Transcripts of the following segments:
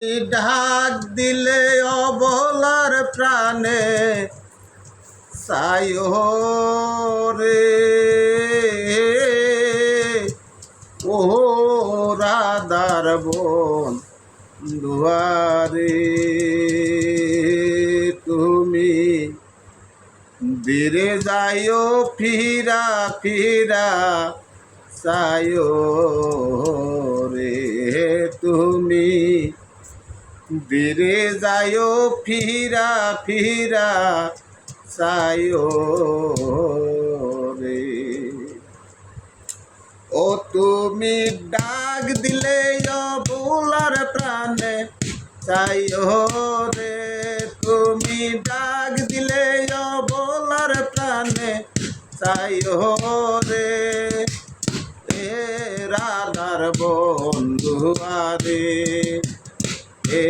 ডাক দিলে অবলার প্রাণে সায়ো রে ও রাধার বোন দুয়ারে তুমি বীরে যাইও ফিরা ফিরা সায়ো রে তুমি বীরে যাইও ফিরা ফিরা সায়ো রে ও তুমি ডাক দিলে অবলার প্রাণে সায়ো রে তুমি ডাক দিলে অবলার প্রাণে সায়ো রে এ রাধার বন্ধু আরে এ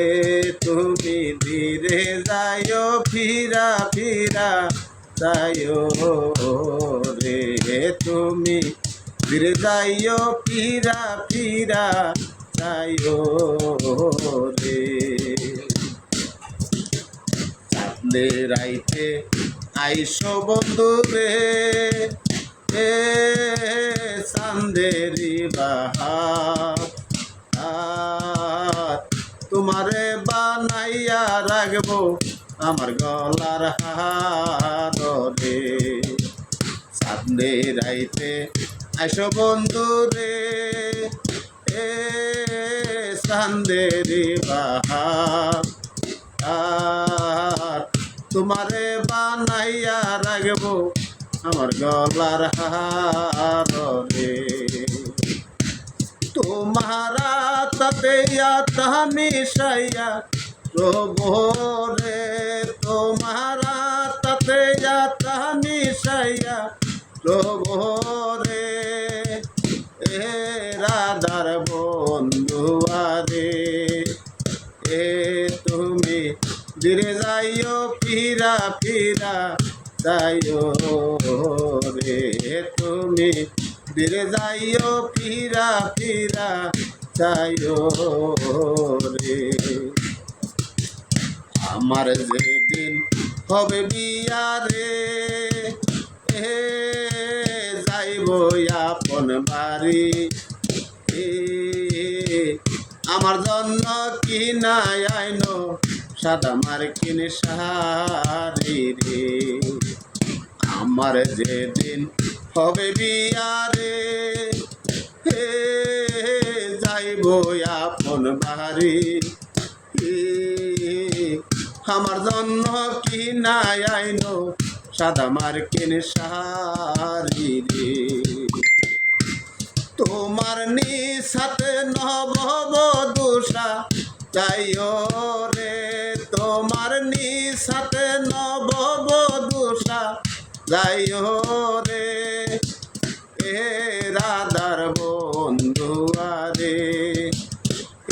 তুমি ধীরে যাইও ফিরা ফিরা যাইও রে তুমি ধীরে যাইও ফিরা ফিরা যাইও রে চাঁদলে রাইতে আইসো বন্ধু রে এ চাঁদেরি বাহার তোমারে বানাইয়া রাখবো আমার গলার হার রে চাঁদলে রাইতে আইসো বন্ধু রে এ চাঁদেরি বাহার তোমারে বানাইয়া রাখবো আমার গলার হার রে तुम्हारा तपिया तहमीशया प्रभु रे तुम्हारा तपिया तहमीशया प्रभु रे ए राधार बंधु आरे ए तुम्हें धीरे जाइयो फिरा फिरा जाइयो रे तुम्हें ধীরে যাইও ফিরা ফিরা যাইও রে আমার যেদিন হবে বিয়া রে এ যাইব আপন বাড়ি আমার জন্য কি নাই আইনো সাদা মার্কিন শাড়ি রে আমার যেদিন হবে বিয়া রে হে যাইব আপন বাড়ি আমার জন্য কি নাই আইনো সাদা মার্কিন শাড়ি রে তোমার নিশাতে নববধূষা যাইও রে তোমার নিশাতে নববধূষা যাইও রে এ রাধার বন্ধু আরে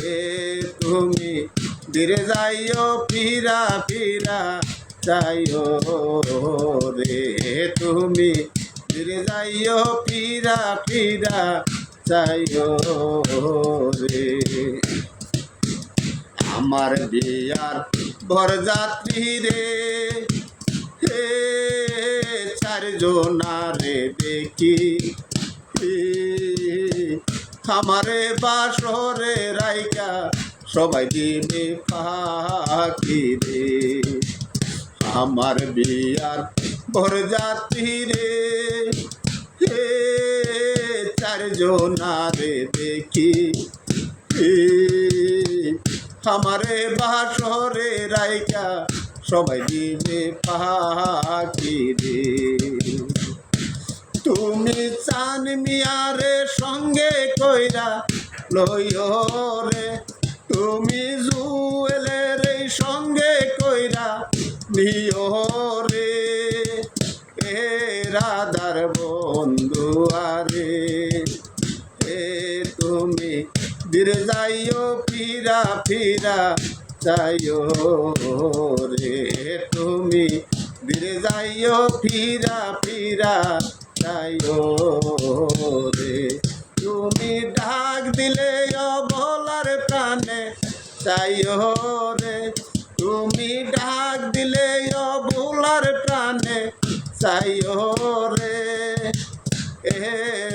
এ তুমি ধীরে যাইও ফিরা ফিরা যাইও রে তুমি ধীরে যাইও ফিরা ফিরা যাইও রে আমার বিয়ার বরযাত্রী রে হে চারজনারে দেখি আমারে বাসরে রাইকা সবাই দিবে ফাঁকি রে আমার বিয়ার বরযাত্রী রে হে চারজনারে দেখি আমারে বাসরে রাইকা সবাই দিবে ফাঁকি রে তুমি চান মিয়ারে সঙ্গে কইরা লইও রে তুমি জুয়েলের সঙ্গে কইরা নিও রে এ রাধার বন্ধু আরে এ তুমি ধীরে যাইও ফিরা ফিরা যাইও রে তুমি ধীরে যাইও ফিরা ফিরা যাইও রে তুমি ডাক দিলে অবলার প্রাণে চাইও রে তুমি ডাক দিলে অবুলার প্রাণে চাইও রে এ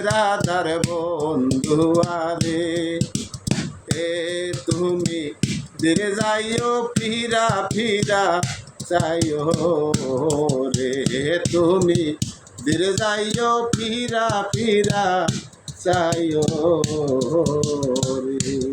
রাধার বন্ধু আরে এ তুমি ধীরে যাইও ফিরা ফিরা চাইও রে তুমি ধীরে যাইও ফিরা ফিরা চাইও রে।